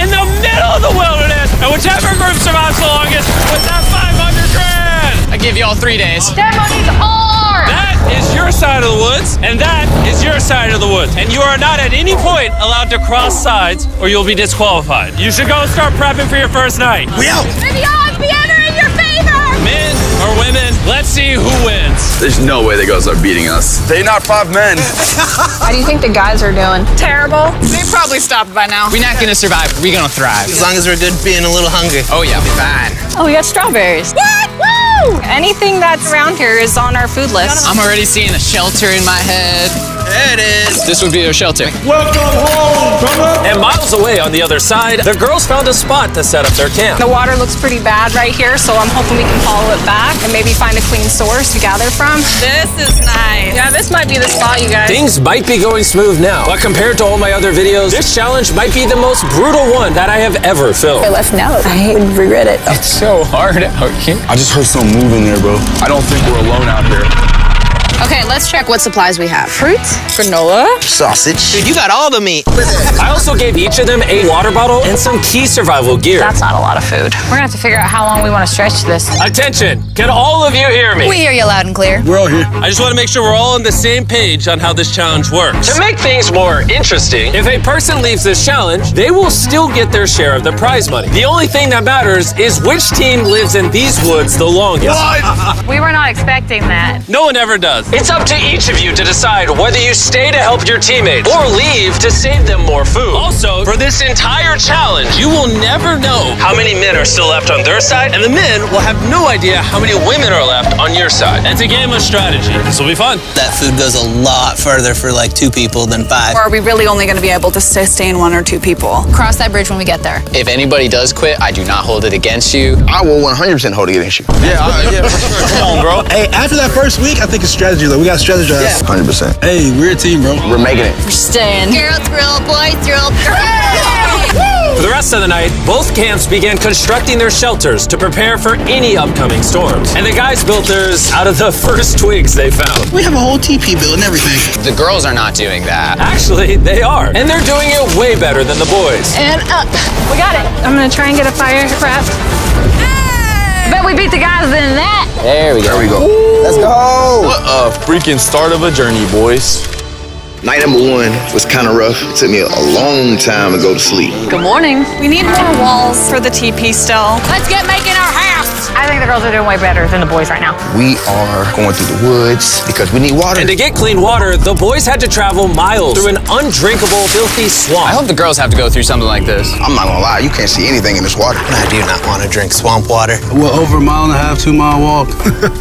in the middle of the wilderness, and whichever group survives the longest with that 500 grand. I give you all 3 days. That money's ours! That is your side of the woods, and that is your side of the woods. And you are not at any point allowed to cross sides, or you'll be disqualified. You should go start prepping for your first night. We out! May the odds be ever in your favor! Men or women, let's see who wins. There's no way the girls are beating us. They're not 5 men. How do you think the guys are doing? Terrible. They probably stopped by now. We're not gonna survive. We're gonna thrive. As long as we're good being a little hungry. Oh yeah, we'll be fine. Oh, we got strawberries. What? Woo! Anything that's around here is on our food list. I'm already seeing a shelter in my head. There it is. This would be a shelter. And miles away on the other side, the girls found a spot to set up their camp. The water looks pretty bad right here, so I'm hoping we can follow it back and maybe find a clean source to gather from. This is nice. Yeah, this might be the spot, you guys. Things might be going smooth now, but compared to all my other videos, this challenge might be the most brutal one that I have ever filmed. Let's know. I regret it. It's so hard out here. I just heard something moving there, bro. I don't think we're alone out here. Okay, let's check what supplies we have. Fruit, granola. Sausage. Dude, you got all the meat. I also gave each of them a water bottle and some key survival gear. That's not a lot of food. We're gonna have to figure out how long we want to stretch this. Attention, can all of you hear me? We hear you loud and clear. We're all here. I just want to make sure we're all on the same page on how this challenge works. To make things more interesting, if a person leaves this challenge, they will still get their share of the prize money. The only thing that matters is which team lives in these woods the longest. We were not expecting that. No one ever does. It's up to each of you to decide whether you stay to help your teammates or leave to save them more food. Also, for this entire challenge, you will never know how many men are still left on their side, and the men will have no idea how many women are left on your side. It's a game of strategy. This will be fun. That food goes a lot further for like 2 people than 5. Or are we really only going to be able to sustain 1 or 2 people? Cross that bridge when we get there. If anybody does quit, I do not hold it against you. I will 100% hold it against you. Yeah, for sure. Come on, bro. Hey, after that first week, I think it's strategy. Like, we got to strategize. Yeah. 100%. Hey, we're a team, bro. We're making it. We're staying. Girl thrill, boy thrill. For the rest of the night, both camps began constructing their shelters to prepare for any upcoming storms. And the guys built theirs out of the first twigs they found. We have a whole TP build and everything. The girls are not doing that. Actually, they are. And they're doing it way better than the boys. And up. We got it. I'm gonna try and get a fire craft. Bet we beat the guys in that. There we go. There we go. Let's go. What a freaking start of a journey, boys. Night number 1 was kind of rough. It took me a long time to go to sleep. Good morning. We need more walls for the TP still. Let's get making our house. I think the girls are doing way better than the boys right now. We are going through the woods because we need water. And to get clean water, the boys had to travel miles through an undrinkable, filthy swamp. I hope the girls have to go through something like this. I'm not gonna lie, you can't see anything in this water. I do not want to drink swamp water. We're over a 1.5 2-mile walk.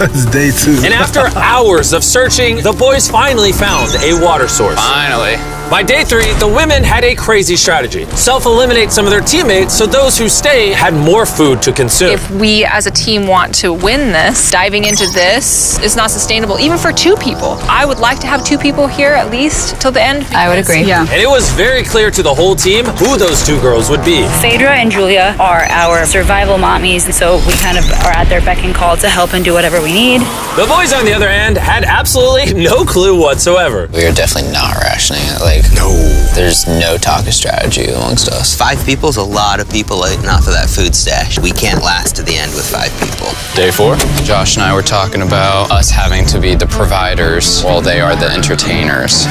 It's day 2. And after hours of searching, the boys finally found a water source. Finally. By day 3, the women had a crazy strategy. Self-eliminate some of their teammates so those who stay had more food to consume. If we as a team want to win this, diving into this is not sustainable, even for 2 people. I would like to have 2 people here at least till the end. I would agree. Yeah. And it was very clear to the whole team who those 2 girls would be. Phaedra and Julia are our survival mommies, and so we kind of are at their beck and call to help and do whatever we need. The boys, on the other hand, had absolutely no clue whatsoever. We are definitely not rationing it. Like, No. there's no talk of strategy amongst us. 5 people's a lot of people eating off of that food stash. We can't last to the end with 5 people. Day 4, Josh and I were talking about us having to be the providers while they are the entertainers.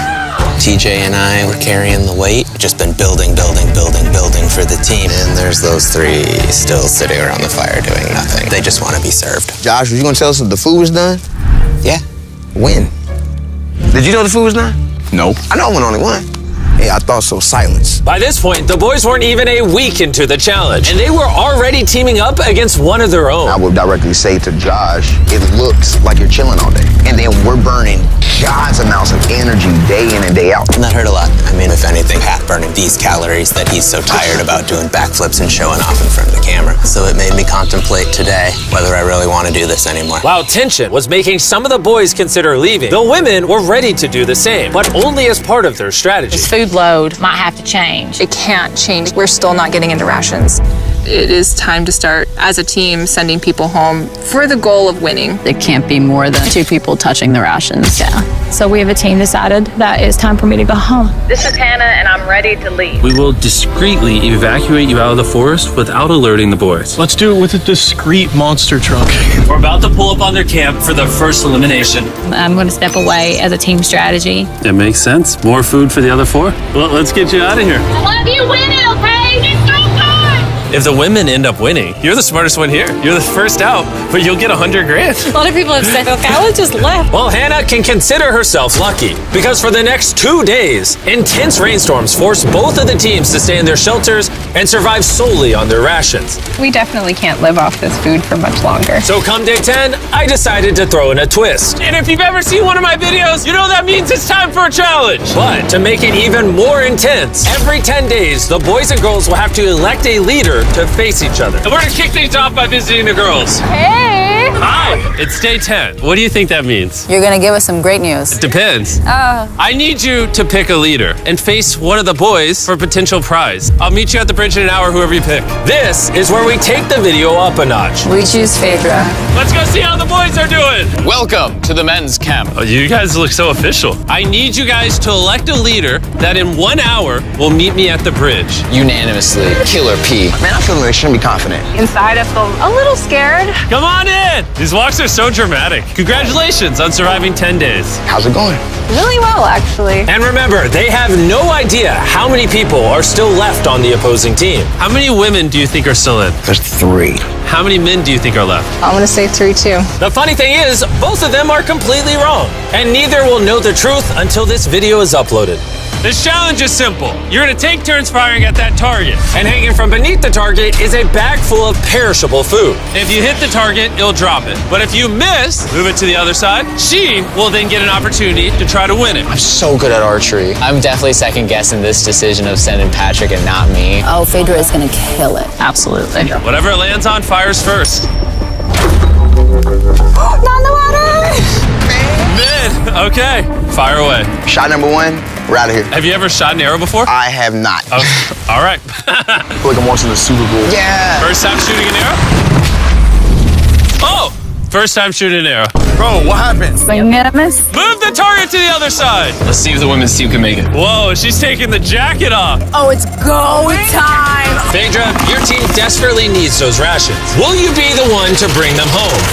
TJ and I were carrying the weight. Just been building for the team. And there's those 3 still sitting around the fire doing nothing. They just want to be served. Josh, was you gonna tell us if the food was done? Yeah. When? Did you know the food was done? Nope. I know I'm only one. Yeah, I thought so. Silence. By this point, the boys weren't even a week into the challenge, and they were already teaming up against one of their own. I would directly say to Josh, it looks like you're chilling all day. And then we're burning God's amounts of energy day in and day out. And that hurt a lot. I mean, if anything, Pat burning these calories that he's so tired about doing backflips and showing off in front of the camera. So it made me contemplate today whether I really want to do this anymore. While tension was making some of the boys consider leaving, the women were ready to do the same, but only as part of their strategy. This food load might have to change. It can't change. We're still not getting into rations. it is time to start, as a team, sending people home for the goal of winning. It can't be more than 2 people touching the rations. Yeah. So we have a team decided that it's time for me to go home. This is Hannah, and I'm ready to leave. We will discreetly evacuate you out of the forest without alerting the boys. Let's do it with a discreet monster truck. We're about to pull up on their camp for their first elimination. I'm going to step away as a team strategy. It makes sense. More food for the other 4? Well, let's get you out of here. I love you winning, okay? It's so fun! If the women end up winning, you're the smartest one here. You're the first out, but you'll get $100,000. A lot of people have said, okay, I would just left. Well, Hannah can consider herself lucky because for the next 2 days, intense rainstorms forced both of the teams to stay in their shelters and survive solely on their rations. We definitely can't live off this food for much longer. So come day 10, I decided to throw in a twist. And if you've ever seen one of my videos, you know that means it's time for a challenge. But to make it even more intense, every 10 days, the boys and girls will have to elect a leader to face each other. And we're gonna kick things off by visiting the girls. Hey! Hi, it's day 10. What do you think that means? You're going to give us some great news. Depends. I need you to pick a leader and face one of the boys for a potential prize. I'll meet you at the bridge in an hour, whoever you pick. This is where we take the video up a notch. We choose Phaedra. Let's go see how the boys are doing. Welcome to the men's camp. Oh, you guys look so official. I need you guys to elect a leader that in 1 hour will meet me at the bridge. Unanimously, Killer P. Man, I feel like extremely confident. Inside, I feel a little scared. Come on in. These walks are so dramatic. Congratulations on surviving 10 days. How's it going? Really well, actually. And remember, they have no idea how many people are still left on the opposing team. How many women do you think are still in? There's 3. How many men do you think are left? I'm gonna say 3, too. The funny thing is, both of them are completely wrong. And neither will know the truth until this video is uploaded. This challenge is simple. You're gonna take turns firing at that target. And hanging from beneath the target is a bag full of perishable food. If you hit the target, it'll drop it. But if you miss, move it to the other side. She will then get an opportunity to try to win it. I'm so good at archery. I'm definitely second guessing this decision of sending Patrick and not me. Oh, Phaedra is going to kill it. Absolutely. Whatever it lands on, fires first. Not in the water! Mid. Okay, fire away. Shot number 1, we're out of here. Have you ever shot an arrow before? I have not. Oh, all right. I feel like I'm watching the Super Bowl. Yeah. First time shooting an arrow? Oh! First time shooting an arrow. Bro, what happened? Unanimous? Move the target to the other side. Let's see if the women's team can make it. Whoa, she's taking the jacket off. Oh, it's go time! Phaedra, your team desperately needs those rations. Will you be the one to bring them home?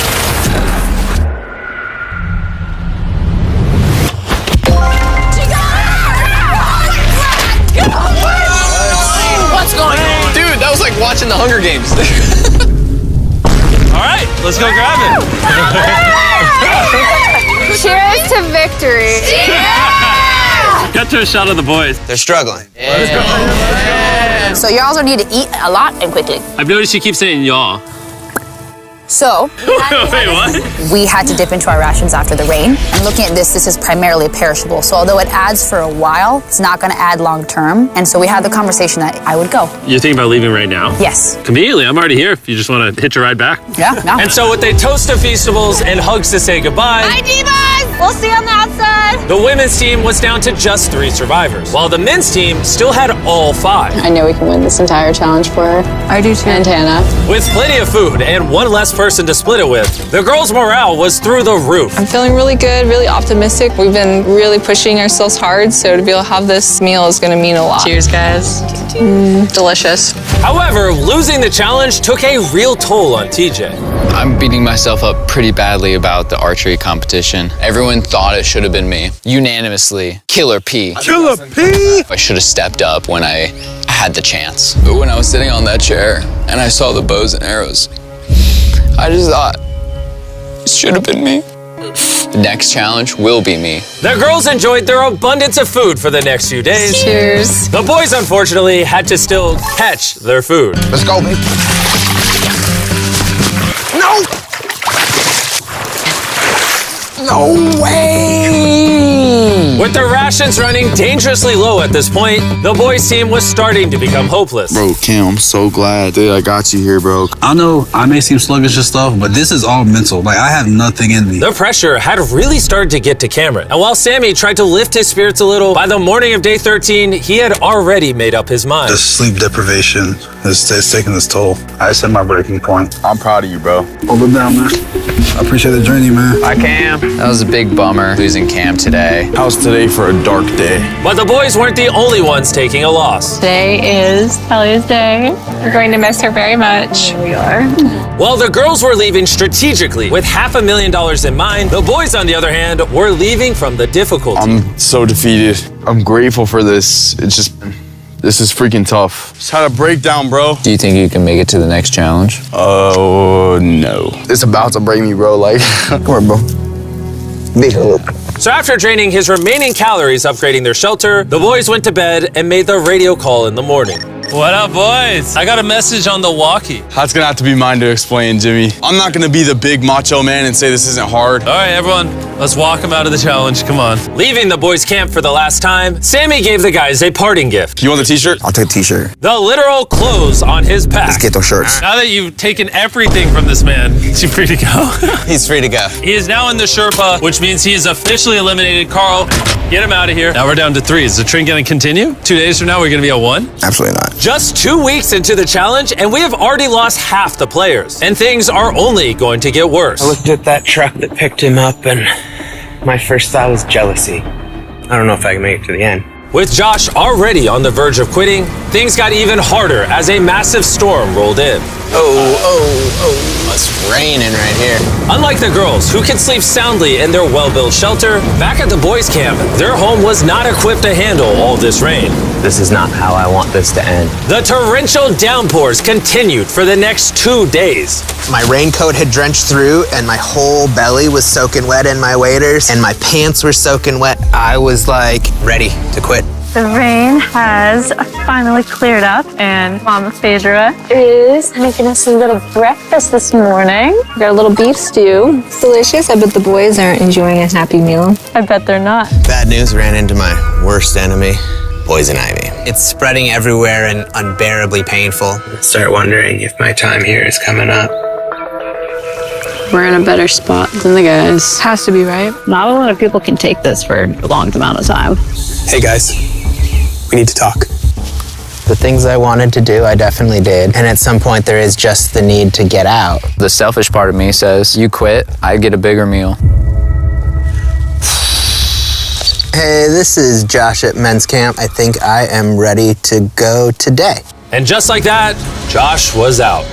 What's going on? Dude, that was like watching the Hunger Games. All right, let's go grab it. Cheers to victory. Got to a shot of the boys. They're struggling. So y'all also need to eat a lot and quickly. I've noticed you keep saying y'all. So, Wait, what? we had to dip into our rations after the rain. And looking at this is primarily perishable. So although it adds for a while, it's not going to add long term. And so we had the conversation that I would go. You're thinking about leaving right now? Yes. Conveniently, I'm already here if you just want to hitch a ride back. Yeah, no. And so with a toast of Feastables and hugs to say goodbye, Hi, Divas! We'll see you on the outside. the women's team was down to just 3 survivors, while the men's team still had all 5. I know we can win this entire challenge for her. I do too. And Hannah. With plenty of food and one less person to split it with, the girls' morale was through the roof. I'm feeling really good, really optimistic. We've been really pushing ourselves hard, so to be able to have this meal is gonna mean a lot. Cheers, guys. Delicious. However, losing the challenge took a real toll on TJ. I'm beating myself up pretty badly about the archery competition. Everyone thought it should have been me. Unanimously, Killer P. Killer P! I should have stepped up when I had the chance. But when I was sitting on that chair and I saw the bows and arrows, I just thought, it should have been me. The next challenge will be me. The girls enjoyed their abundance of food for the next few days. Cheers. The boys, unfortunately, had to still catch their food. Let's go, baby. No! No way! With their rations running dangerously low at this point, the boys' team was starting to become hopeless. Bro, Cam, I'm so glad that I got you here, bro. I know I may seem sluggish and stuff, but this is all mental. Like, I have nothing in me. The pressure had really started to get to Cameron. And while Sammy tried to lift his spirits a little, by the morning of day 13, he had already made up his mind. The sleep deprivation is taking its toll. I set my breaking point. I'm proud of you, bro. Hold it down, man. I appreciate the journey, man. Bye, Cam. That was a big bummer losing Cam today. How's today for a dark day? But the boys weren't the only ones taking a loss. Today is Talia's day. We're going to miss her very much. Here we are. While the girls were leaving strategically with $500,000 in mind, the boys, on the other hand, were leaving from the difficulty. I'm so defeated. I'm grateful for this. This is freaking tough. Just had a breakdown, bro. Do you think you can make it to the next challenge? Oh, no. It's about to break me, bro. Like, come on, bro. Big hug. So after draining his remaining calories upgrading their shelter, the boys went to bed and made the radio call in the morning. What up, boys? I got a message on the walkie. That's gonna have to be mine to explain, Jimmy. I'm not gonna be the big macho man and say this isn't hard. All right, everyone, let's walk him out of the challenge. Come on. Leaving the boys' camp for the last time, Sammy gave the guys a parting gift. You want the t-shirt? I'll take the t-shirt. The literal clothes on his back. Let's get those shirts. Now that you've taken everything from this man, is he free to go? He's free to go. He is now in the Sherpa, which means he is officially eliminated. Carl, get him out of here. Now we're down to 3. Is the trend going to continue? 2 days from now, we're going to be at 1? Absolutely not. Just 2 weeks into the challenge, and we have already lost half the players. And things are only going to get worse. I looked at that truck that picked him up, and my first thought was jealousy. I don't know if I can make it to the end. With Josh already on the verge of quitting, things got even harder as a massive storm rolled in. Oh, it's raining right here. Unlike the girls, who can sleep soundly in their well-built shelter, back at the boys' camp, their home was not equipped to handle all this rain. This is not how I want this to end. The torrential downpours continued for the next 2 days. My raincoat had drenched through, and my whole belly was soaking wet in my waders, and my pants were soaking wet. I was like ready to quit. The rain has finally cleared up, and Mama Phaedra is making us a little breakfast this morning. We got a little beef stew. It's delicious. I bet the boys aren't enjoying a happy meal. I bet they're not. Bad news, ran into my worst enemy, poison ivy. It's spreading everywhere and unbearably painful. I start wondering if my time here is coming up. We're in a better spot than the guys. Has to be, right? Not a lot of people can take this for a long amount of time. Hey guys, we need to talk. The things I wanted to do, I definitely did. And at some point, there is just the need to get out. The selfish part of me says, you quit, I get a bigger meal. Hey, this is Josh at men's camp. I think I am ready to go today. And just like that, Josh was out.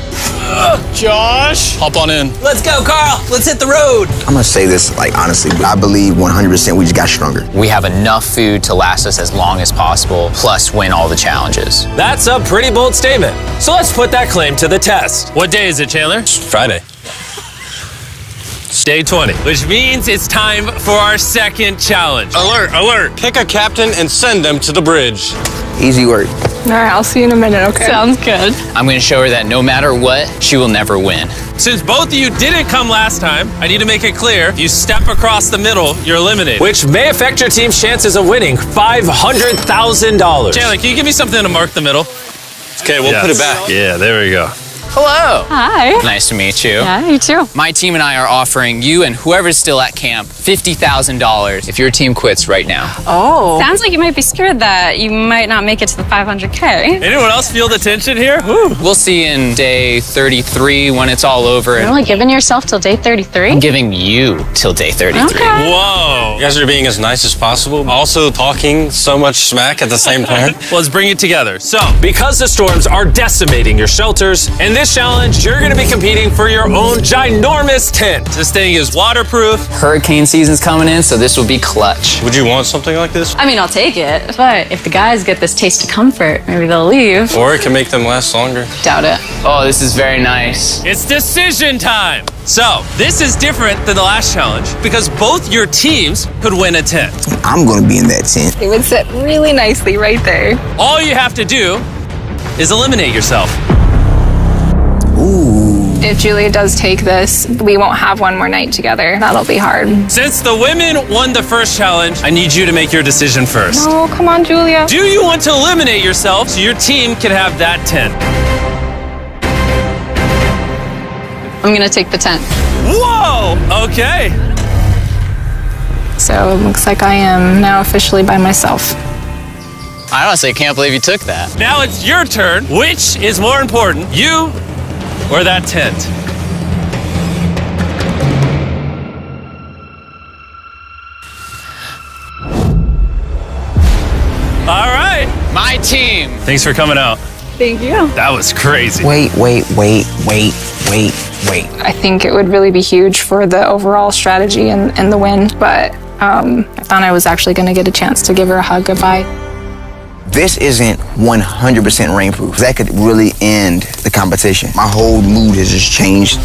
Josh! Hop on in. Let's go, Carl. Let's hit the road. I'm gonna say this, like, honestly, I believe 100% we just got stronger. We have enough food to last us as long as possible, plus win all the challenges. That's a pretty bold statement. So let's put that claim to the test. What day is it, Chandler? Friday. Day 20, which means it's time for our second challenge. Alert, alert. Pick a captain and send them to the bridge. Easy work. All right, I'll see you in a minute, okay? Sounds good. I'm going to show her that no matter what, she will never win. Since both of you didn't come last time, I need to make it clear, if you step across the middle, you're eliminated. Which may affect your team's chances of winning $500,000. Chandler, can you give me something to mark the middle? Okay, we'll put it back. Yeah, there we go. Hello. Hi. Nice to meet you. Yeah, you too. My team and I are offering you and whoever's still at camp $50,000 if your team quits right now. Oh. Sounds like you might be scared that you might not make it to the 500K. Anyone else feel the tension here? Woo. We'll see in day 33 when it's all over. You're only giving yourself till day 33? I'm giving you till day 33. Okay. Whoa. You guys are being as nice as possible, also talking so much smack at the same time. Well, let's bring it together. So, because the storms are decimating your shelters, in this challenge, you're going to be competing for your own ginormous tent. this thing is waterproof. Hurricane season's coming in, so this will be clutch. Would you want something like this? I mean, I'll take it. But if the guys get this taste of comfort, maybe they'll leave. Or it can make them last longer. Doubt it. Oh, this is very nice. It's decision time. So, this is different than the last challenge because both your teams could win a tent. I'm gonna be in that tent. It would sit really nicely right there. All you have to do is eliminate yourself. Ooh. If Julia does take this, we won't have one more night together. That'll be hard. Since the women won the first challenge, I need you to make your decision first. No, come on, Julia. Do you want to eliminate yourself so your team can have that tent? I'm gonna take the tent. Whoa! Okay. So it looks like I am now officially by myself. I honestly can't believe you took that. Now it's your turn. Which is more important, you or that tent? All right. My team. Thanks for coming out. Thank you. That was crazy. Wait. I think it would really be huge for the overall strategy and the win, but I thought I was actually going to get a chance to give her a hug goodbye. This isn't 100% rainproof. That could really end the competition. My whole mood has just changed.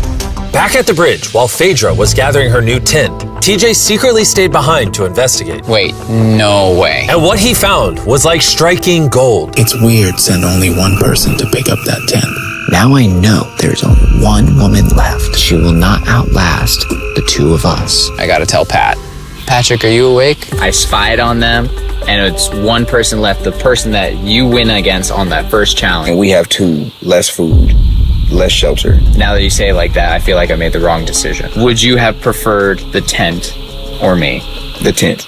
Back at the bridge, while Phaedra was gathering her new tent, TJ secretly stayed behind to investigate. Wait, no way. And what he found was like striking gold. It's weird send only one person to pick up that tent. Now I know there's only one woman left. She will not outlast the two of us. I gotta tell Pat. Patrick, are you awake? I spied on them, and it's one person left, the person that you win against on that first challenge. And we have two, less food, less shelter. Now that you say it like that, I feel like I made the wrong decision. Would you have preferred the tent or me? The tent.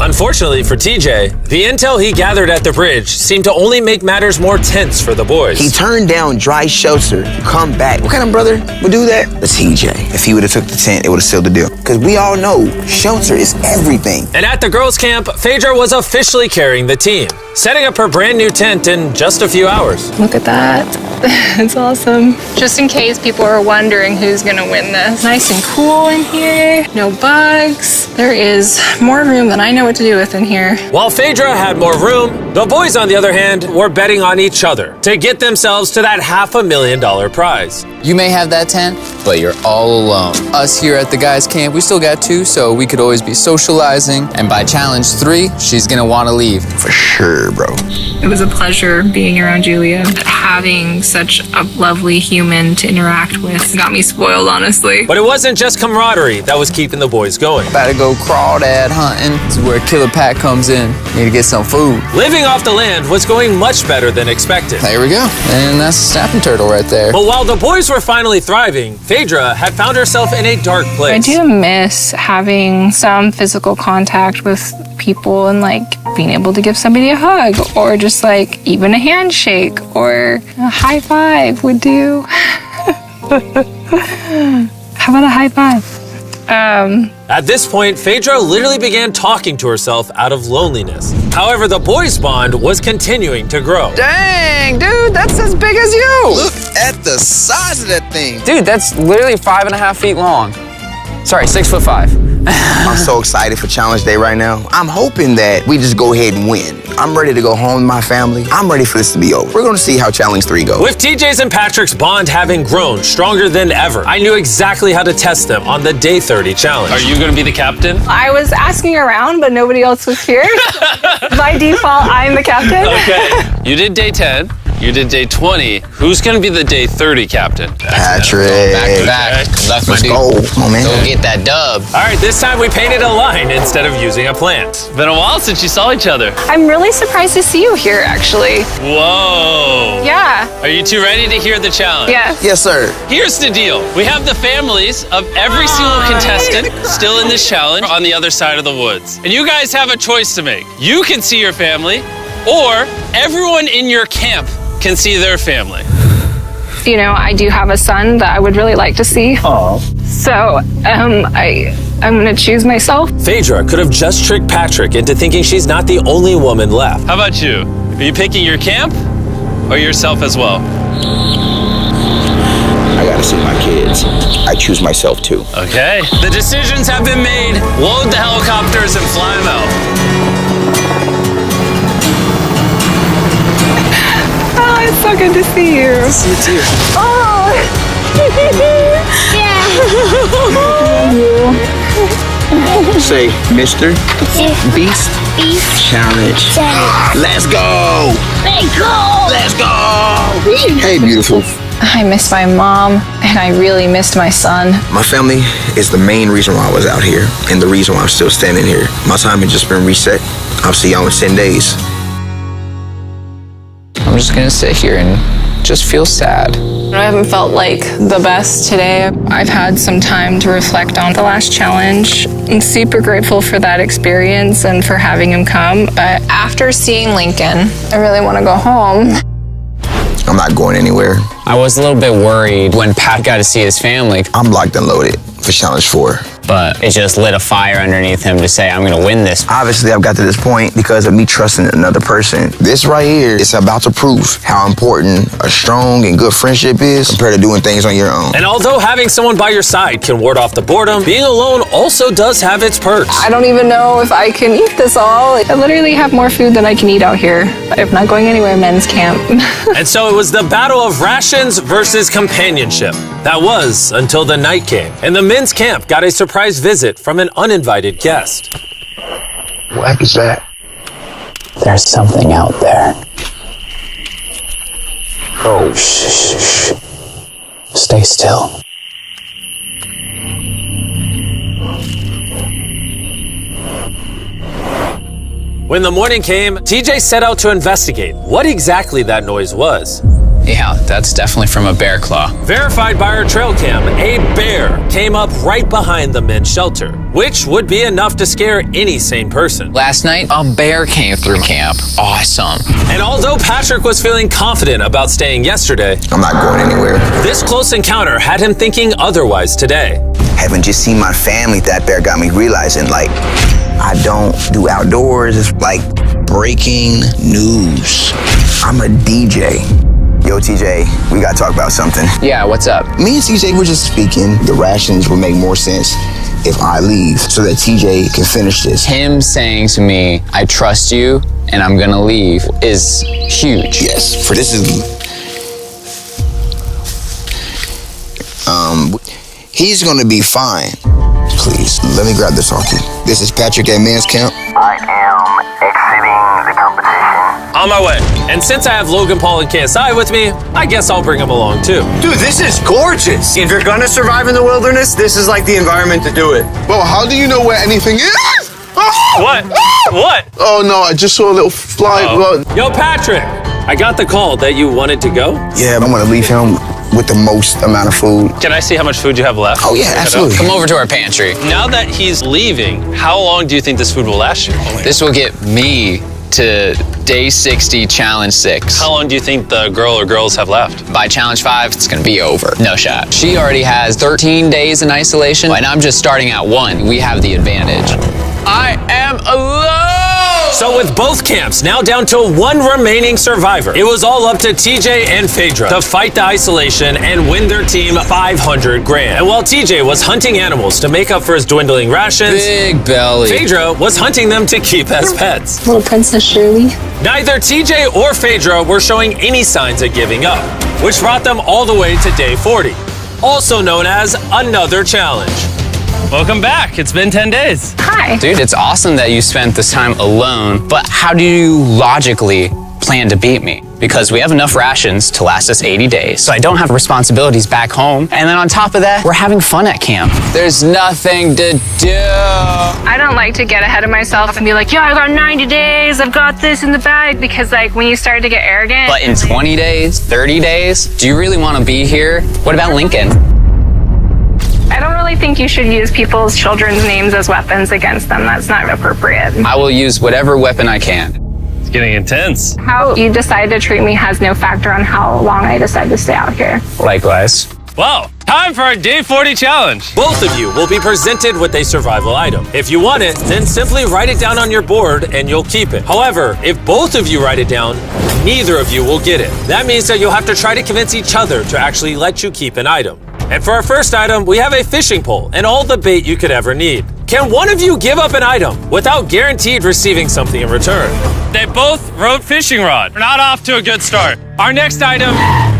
Unfortunately for TJ, the intel he gathered at the bridge seemed to only make matters more tense for the boys. He turned down dry shelter to come back. What kind of brother would do that? The TJ. If he would have took the tent, it would have sealed the deal. Because we all know shelter is everything. And at the girls' camp, Phaedra was officially carrying the team, setting up her brand new tent in just a few hours. Look at that. It's awesome. Just in case people are wondering who's gonna win this. Nice and cool in here, no bugs. There is more room than I know what to do with in here. While Phaedra had more room, the boys, on the other hand, were betting on each other to get themselves to that $500,000 prize. You may have that tent, but you're all alone. Us here at the guys' camp, we still got two, so we could always be socializing. And by challenge 3, she's gonna wanna leave. For sure, bro. It was a pleasure being around Julia. Having such a lovely human to interact with got me spoiled, honestly. But it wasn't just camaraderie that was keeping the boys going. About to go crawdad hunting. This is where Killer Pat comes in. Need to get some food. Living off the land was going much better than expected. There we go. And that's a snapping turtle right there. But while the boys were finally thriving, Phaedra had found herself in a dark place. I do miss having some physical contact with people and like being able to give somebody a hug or just like even a handshake or a high five would do. How about a high five? At this point, Phaedra literally began talking to herself out of loneliness. However, the boys' bond was continuing to grow. Dang, dude, that's as big as you. Look at the size of that thing. Dude, that's literally 5.5 feet long. Sorry, 6'5". I'm so excited for Challenge Day right now. I'm hoping that we just go ahead and win. I'm ready to go home with my family. I'm ready for this to be over. We're gonna see how Challenge 3 goes. With TJ's and Patrick's bond having grown stronger than ever, I knew exactly how to test them on the Day 30 challenge. Are you going to be the captain? I was asking around, but nobody else was here. By default, I'm the captain. Okay. You did day 10. You did day 20. Who's going to be the day 30 captain? Patrick. Back to back. That's my Let's dude. go. Come on, man. Go get that dub. All right, this time we painted a line instead of using a plant. Been a while since you saw each other. I'm really surprised to see you here, actually. Whoa. Yeah. Are you two ready to hear the challenge? Yes. Yes, sir. Here's the deal. We have the families of every single contestant still in this challenge on the other side of the woods. And you guys have a choice to make. You can see your family, or everyone in your camp can see their family. You know, I do have a son that I would really like to see. Oh. So, I'm gonna choose myself. Phaedra could have just tricked Patrick into thinking she's not the only woman left. How about you? Are you picking your camp or yourself as well? I gotta see my kids. I choose myself too. Okay. The decisions have been made. Load the helicopters and fly them out. Oh, it's so good to see you. See you too. Oh. Say, Mr. Beast Challenge. Let's go. Let's go. Let's go. Hey, beautiful. I missed my mom, and I really missed my son. My family is the main reason why I was out here and the reason why I'm still standing here. My time has just been reset. I'll see y'all in 10 days. I'm just gonna sit here and just feel sad. I haven't felt like the best today. I've had some time to reflect on the last challenge. I'm super grateful for that experience and for having him come. But after seeing Lincoln, I really want to go home. I'm not going anywhere. I was a little bit worried when Pat got to see his family. I'm locked and loaded for Challenge 4. But it just lit a fire underneath him to say, I'm gonna win this. Obviously, I've got to this point because of me trusting another person. This right here is about to prove how important a strong and good friendship is compared to doing things on your own. And although having someone by your side can ward off the boredom, being alone also does have its perks. I don't even know if I can eat this all. I literally have more food than I can eat out here. I'm not going anywhere, men's camp. And so it was the battle of rations versus companionship. That was until the night came, and the men's camp got a surprise visit from an uninvited guest. What is that? There's something out there. Oh, Shh. Stay still. When the morning came, TJ set out to investigate what exactly that noise was. Yeah, that's definitely from a bear claw. Verified by our trail cam, a bear came up right behind the men's shelter, which would be enough to scare any sane person. Last night, a bear came through camp. Awesome. And although Patrick was feeling confident about staying yesterday, I'm not going anywhere. This close encounter had him thinking otherwise today. Having just seen my family, that bear got me realizing, like, I don't do outdoors. It's like breaking news. I'm a DJ. Yo, TJ, we gotta talk about something. Yeah, what's up? Me and TJ were just speaking. The rations would make more sense if I leave so that TJ can finish this. Him saying to me, I trust you and I'm gonna leave is huge. Yes, for this is... he's gonna be fine. Please, let me grab this talkie. This is Patrick at Men's Camp. I am exiting the competition. On my way. And since I have Logan Paul and KSI with me, I guess I'll bring him along too. Dude, this is gorgeous. If you're gonna survive in the wilderness, this is like the environment to do it. Well, how do you know where anything is? Oh! What? What? Oh no, I just saw a little fly. Yo, Patrick, I got the call that you wanted to go. Yeah, I'm gonna leave him with the most amount of food. Can I see how much food you have left? Oh yeah, absolutely. Come over to our pantry. Now that he's leaving, how long do you think this food will last you? This will get me to day 60, challenge 6. How long do you think the girl or girls have left? By challenge 5, it's gonna be over. No shot. She already has 13 days in isolation, and I'm just starting at 1. We have the advantage. I am alone! So with both camps now down to one remaining survivor, it was all up to TJ and Phaedra to fight the isolation and win their team 500 grand. And while TJ was hunting animals to make up for his dwindling rations, big belly, Phaedra was hunting them to keep as pets. Little Princess Shirley. Neither TJ or Phaedra were showing any signs of giving up, which brought them all the way to day 40, also known as another challenge. Welcome back. It's been 10 days. Hi. Dude, it's awesome that you spent this time alone, but how do you logically plan to beat me? Because we have enough rations to last us 80 days, so I don't have responsibilities back home. And then on top of that, we're having fun at camp. There's nothing to do. I don't like to get ahead of myself and be like, yo, I got 90 days, I've got this in the bag, because like when you start to get arrogant. But in 20 days, 30 days, do you really want to be here? What about Lincoln? I don't really think you should use people's children's names as weapons against them. That's not appropriate. I will use whatever weapon I can. It's getting intense. How you decide to treat me has no factor on how long I decide to stay out here. Likewise. Well, time for our day 40 challenge. Both of you will be presented with a survival item. If you want it, then simply write it down on your board and you'll keep it. However, if both of you write it down, neither of you will get it. That means that you'll have to try to convince each other to actually let you keep an item. And for our first item, we have a fishing pole and all the bait you could ever need. Can one of you give up an item without guaranteed receiving something in return? They both wrote fishing rod. We're not off to a good start. Our next item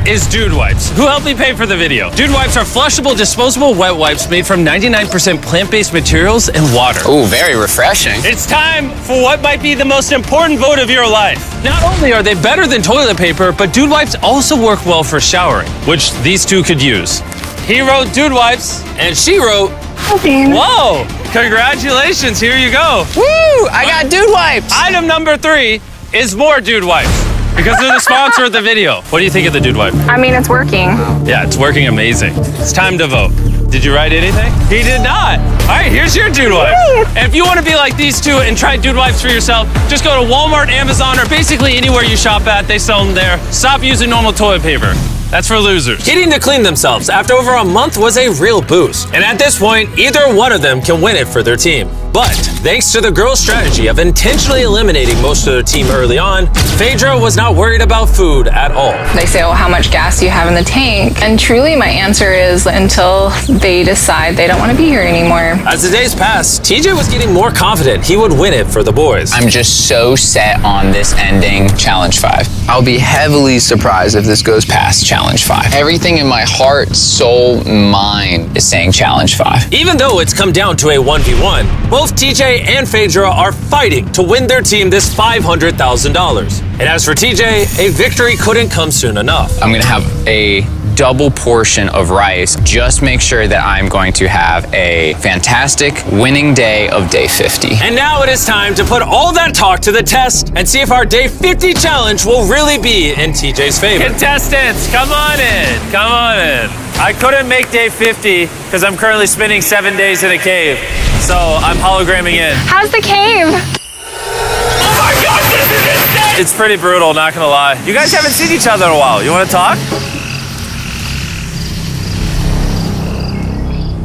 is Dude Wipes, who helped me pay for the video. Dude Wipes are flushable, disposable wet wipes made from 99% plant-based materials and water. Ooh, very refreshing. It's time for what might be the most important vote of your life. Not only are they better than toilet paper, but Dude Wipes also work well for showering, which these two could use. He wrote Dude Wipes, and she wrote... Whoa! Congratulations, here you go. Woo! I got Dude Wipes. Item number 3 is more Dude Wipes, because they're the sponsor of the video. What do you think of the Dude Wipe? I mean, it's working. Yeah, it's working amazing. It's time to vote. Did you write anything? He did not. All right, here's your Dude Wipe. And if you want to be like these two and try Dude Wipes for yourself, just go to Walmart, Amazon, or basically anywhere you shop at. They sell them there. Stop using normal toilet paper. That's for losers. Getting to clean themselves after over a month was a real boost. And at this point, either one of them can win it for their team. But thanks to the girls' strategy of intentionally eliminating most of their team early on, Phaedra was not worried about food at all. They say, oh, how much gas do you have in the tank? And truly my answer is until they decide they don't want to be here anymore. As the days passed, TJ was getting more confident he would win it for the boys. I'm just so set on this ending Challenge 5. I'll be heavily surprised if this goes past Challenge 5. Everything in my heart, soul, mind is saying Challenge 5. Even though it's come down to a 1v1, both TJ and Phaedra are fighting to win their team this $500,000. And as for TJ, a victory couldn't come soon enough. I'm gonna have a double portion of rice. Just make sure that I'm going to have a fantastic winning day of day 50. And now it is time to put all that talk to the test and see if our day 50 challenge will really be in TJ's favor. Contestants, come on in. Come on in. I couldn't make day 50 because I'm currently spending 7 days in a cave. So I'm hologramming in. How's the cave? Oh my God, this is insane! It's pretty brutal, not gonna lie. You guys haven't seen each other in a while. You wanna talk?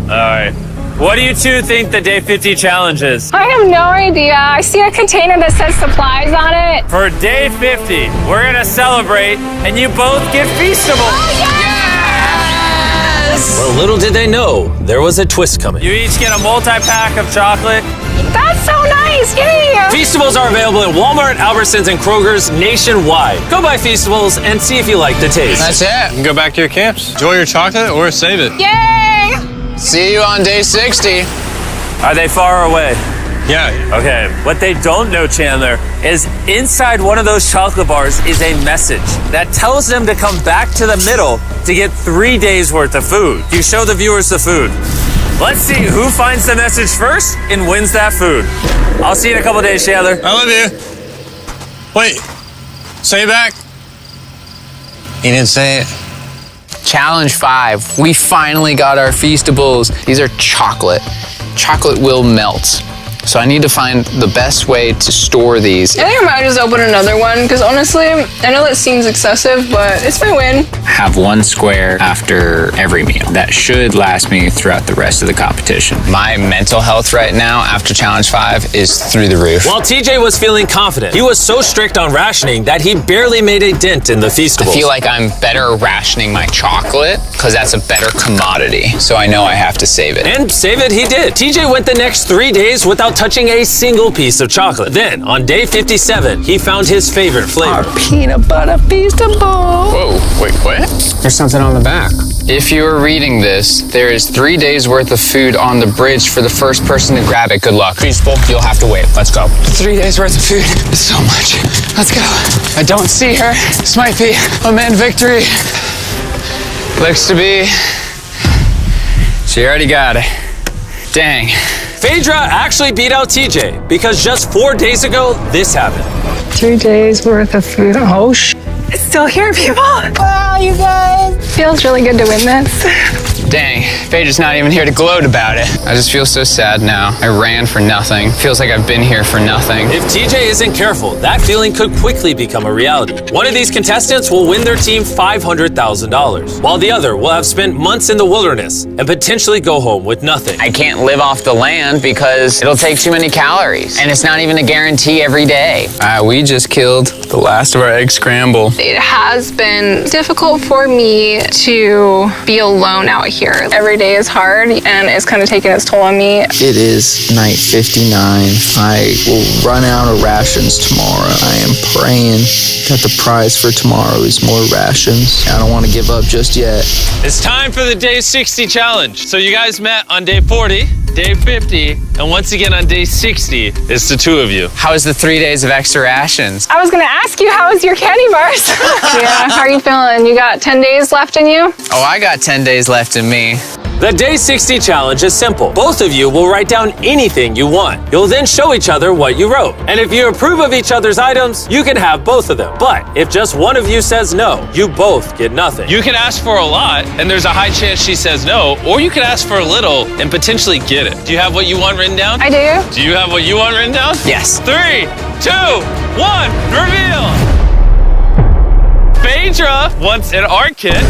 All right. What do you two think the day 50 challenge is? I have no idea. I see a container that says supplies on it. For day 50, we're gonna celebrate and you both get Feastables. Oh, yes! Well, little did they know, there was a twist coming. You each get a multi-pack of chocolate. That's so nice, yay! Feastables are available at Walmart, Albertsons, and Kroger's nationwide. Go buy Feastables and see if you like the taste. That's it. You can go back to your camps. Enjoy your chocolate or save it. Yay! See you on day 60. Are they far away? Yeah. Okay, what they don't know, Chandler, is inside one of those chocolate bars is a message that tells them to come back to the middle to get 3 days worth of food. You show the viewers the food. Let's see who finds the message first and wins that food. I'll see you in a couple days, Chandler. I love you. Wait, say it back. He didn't say it. Challenge 5. We finally got our Feastables. These are chocolate. Chocolate will melt. So I need to find the best way to store these. I think I might just open another one because honestly, I know that seems excessive, but it's my win. Have one square after every meal. That should last me throughout the rest of the competition. My mental health right now after Challenge 5 is through the roof. While TJ was feeling confident, he was so strict on rationing that he barely made a dent in the Feastables. I feel like I'm better rationing my chocolate because that's a better commodity. So I know I have to save it. And save it he did. TJ went the next 3 days without touching a single piece of chocolate. Then, on day 57, he found his favorite flavor. Our peanut butter Feastable. Whoa, wait, what? There's something on the back. If you are reading this, there is 3 days worth of food on the bridge for the first person to grab it. Good luck. Feastable, you'll have to wait. Let's go. 3 days worth of food. It's so much. Let's go. I don't see her. This might be a man victory. Looks to be. She already got it. Dang. Phaedra actually beat out TJ because just 4 days ago, this happened. 3 days worth of food. Oh, it's still here, people. Wow, you guys. Feels really good to win this. Dang, Phaedra's not even here to gloat about it. I just feel so sad now. I ran for nothing. Feels like I've been here for nothing. If TJ isn't careful, that feeling could quickly become a reality. One of these contestants will win their team $500,000, while the other will have spent months in the wilderness and potentially go home with nothing. I can't live off the land because it'll take too many calories, and it's not even a guarantee every day. We just killed the last of our egg scramble. It has been difficult for me to be alone out here. Every day day is hard and it's kind of taking its toll on me. It is night 59. I will run out of rations tomorrow. I am praying that the prize for tomorrow is more rations. I don't want to give up just yet. It's time for the day 60 challenge. So you guys met on day 40, day 50, and once again on day 60, it's the two of you. How was the 3 days of extra rations? I was gonna ask you, how was your candy bars? Yeah, how are you feeling? You got 10 days left in you? Oh, I got 10 days left in me. The Day 60 challenge is simple. Both of you will write down anything you want. You'll then show each other what you wrote. And if you approve of each other's items, you can have both of them. But if just one of you says no, you both get nothing. You can ask for a lot, and there's a high chance she says no, or you can ask for a little and potentially get it. Do you have what you want written down? I do. Do you have what you want written down? Yes. 3, 2, 1, reveal! Phaedra wants an art kit.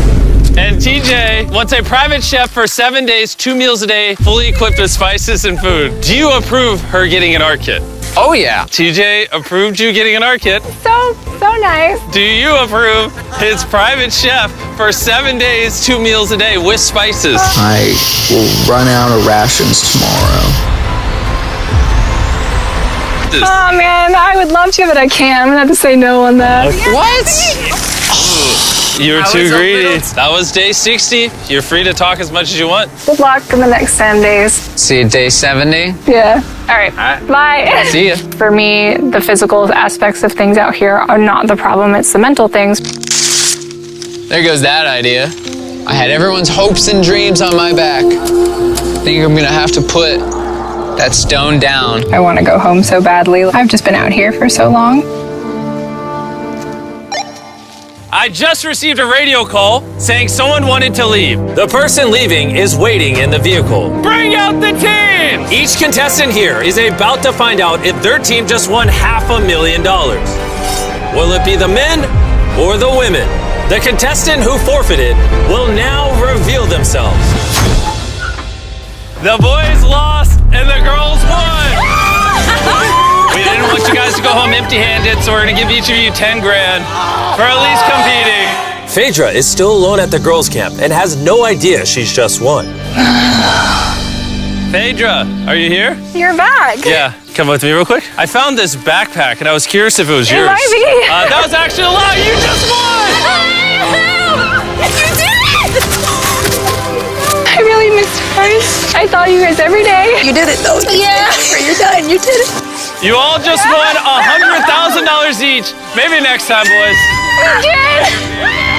And TJ wants a private chef for 7 days, 2 meals a day, fully equipped with spices and food. Do you approve her getting an art kit? Oh, yeah. TJ approved you getting an art kit. So nice. Do you approve his private chef for 7 days, 2 meals a day with spices? I will run out of rations tomorrow. Oh man, I would love to, but I can't. I'm gonna have to say no on that. What? You were too greedy. That was day 60. You're free to talk as much as you want. Good luck in the next 10 days. See you day 70. Yeah. All right. Bye. See ya. For me, the physical aspects of things out here are not the problem. It's the mental things. There goes that idea. I had everyone's hopes and dreams on my back. I think I'm gonna have to put that stone down. I want to go home so badly. I've just been out here for so long. I just received a radio call saying someone wanted to leave. The person leaving is waiting in the vehicle. Bring out the team! Each contestant here is about to find out if their team just won $500,000. Will it be the men or the women? The contestant who forfeited will now reveal themselves. The boys lost and the girls won! We didn't want you guys to go home empty-handed, so we're gonna give each of you 10 grand for at least competing. Phaedra is still alone at the girls' camp and has no idea she's just won. Phaedra, are you here? You're back. Yeah, come with me real quick. I found this backpack and I was curious if it was yours. It might be. That was actually a lie. You just won! You did it! I really missed hers. I thought you guys every day. You did it though. Yeah. You're done. You did it. You all just won $100,000 each. Maybe next time, boys. We did.